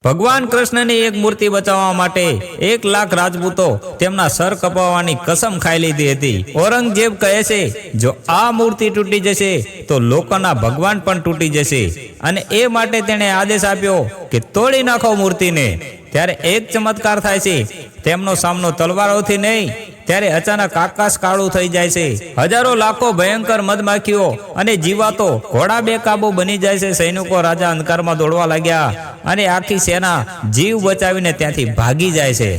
ભગવાન કૃષ્ણની એક મૂર્તિ બચાવવા માટે 1 લાખ રાજપૂતો તેમના સર કપાવવાની કસમ ખાઈ લીધી હતી। ઔરંગઝેબ કહે છે, જો આ મૂર્તિ તૂટી જશે તો લોકોના ભગવાન પણ તૂટી જશે અને એ માટે તેણે આદેશ આપ્યો કે તોડી નાખો મૂર્તિને। ત્યારે એક ચમત્કાર થાય છે, તેમનો સામનો તલવારોથી નહીં, ત્યારે અચાનક આકાશ કાળું થઈ જાય છે। હજારો લાખો ભયંકર મધમાખીઓ અને જીવાતો ઘોડા બેકાબુ બની જાય છે। સૈનિકો રાજા અંધકારમાં દોડવા લાગ્યા અને આખી સેના જીવ બચાવીને ત્યાંથી ભાગી જાય છે।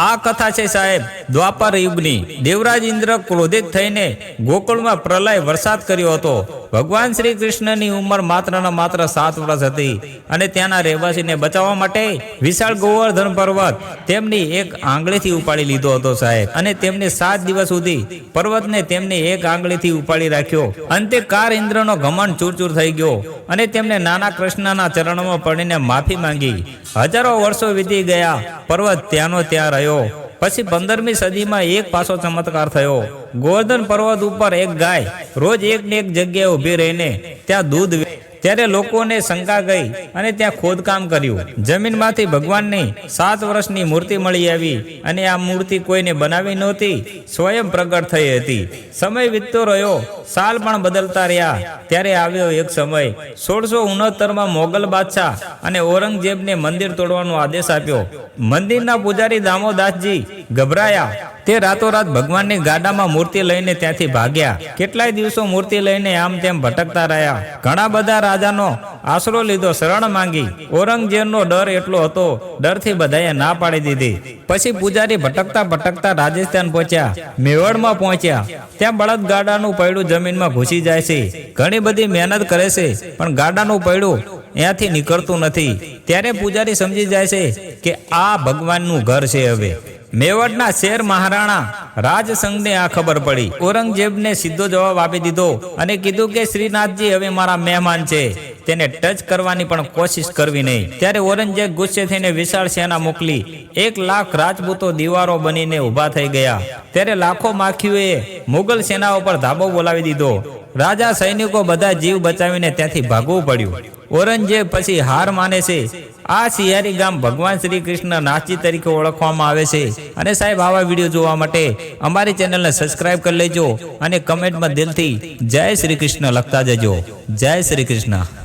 આ કથા છે સાહેબ દ્વાપર યુગની। દેવરાજ ઇન્દ્ર ક્રોધિત થઈને ગોકુળમાં પ્રલય વરસાદ કર્યો હતો। ભગવાન શ્રી કૃષ્ણની ઉંમર માત્ર ને માત્ર 7 વર્ષ હતી અને ત્યાંના રહેવાસીને બચાવવા માટે વિશાળ ગોવર્ધન પર્વત તેમની એક આંગળીથી ઉપાડી લીધો હતો સાહેબ, અને તેમને 7 દિવસ સુધી પર્વતને તેમની એક આંગળીથી ઉપાડી રાખ્યો। અંતે કાર ઇન્દ્રનો ઘમંડ ચૂરચૂર થઈ ગયો અને તેમને નાના કૃષ્ણના ચરણોમાં પડીને માફી માંગી। હજારો વર્ષો વીતી ગયા, પર્વત ત્યાંનો ત્યાં રહ્યો। પછી 15મી સદીમાં એક પાછો ચમત્કાર થયો। ગોવર્ધન પર્વત ઉપર એક ગાય રોજ એક ને એક જગ્યાએ ઊભી રહીને ત્યાં દૂધ, ત્યારે લોકોને શંકા ગઈ અને ત્યાં ખોદકામ કર્યું। જમીનમાંથી ભગવાનની 7 વર્ષની મૂર્તિ મળી આવી અને આ મૂર્તિ કોઈને બનાવી નહોતી, સ્વયં પ્રગટ થઈ હતી। સમય વીતતો રહ્યો, સાલ પણ બદલતા રહ્યા। ત્યારે આવ્યો એક સમય 1669માં મોગલ બાદશાહ અને ઔરંગઝેબને મંદિર તોડવાનો આદેશ આપ્યો। મંદિરના પૂજારી દામોદાસજી ગભરાયા। તે રાતોરાત ભગવાનની ગાડામાં મૂર્તિ લઈને ત્યાંથી ભાગ્યા। કેટલાય દિવસો મૂર્તિ લઈને આમ તેમ ભટકતા રહ્યા। ઘણા બધા રાજાનો આશરો લીધો, શરણ માંગી। ઔરંગઝેબનો ડર એટલો હતો, ડરથી બધાએ ના પાડી દીધી। પછી પૂજારી ભટકતા ભટકતા રાજસ્થાન પહોંચ્યા, મેવાડમાં પહોંચ્યા। ત્યાં બળદ ગાડાનું પૈડું જમીનમાં ઘૂસી જાય છે। ઘણી બધી મહેનત કરે છે પણ ગાડાનું પૈડું ત્યાંથી નીકળતું નથી। ત્યારે પૂજારી સમજી જાય છે કે આ ભગવાનનું ઘર છે। હવે મેવાડના શેર મહારાણા રાજસંઘને આ ખબર પડી। ઔરંગઝેબને સીધો જવાબ આપી દીધો અને કીધું કે શ્રીનાથજી હવે મારા મહેમાન છે, તેને ટચ કરવાની પણ કોશિશ કરવી નહીં। ત્યારે ઔરંગઝેબ ગુસ્સે થઈને વિશાળ સેના મોકલી। 1 લાખ રાજપૂતો દીવારો બનીને ઊભા થઈ ગયા। ત્યારે લાખો માખીઓએ મુગલ સેના ઉપર ધાબો બોલાવી દીધો। રાજા સૈનિકો બધા જીવ બચાવીને ત્યાંથી ભાગવું પડ્યું। ઔરંગઝેબ પછી હાર માને છે। આ સિયારી ગામ ભગવાન શ્રી કૃષ્ણ નાથજી તરીકે ઓળખવામાં આવે છે। અને સાહેબ આવા વિડીયો જોવા માટે અમારી ચેનલને સબસ્ક્રાઇબ કરી લેજો અને કમેન્ટમાં દિલથી જય શ્રી કૃષ્ણ લખતા જજો। જય શ્રી કૃષ્ણ।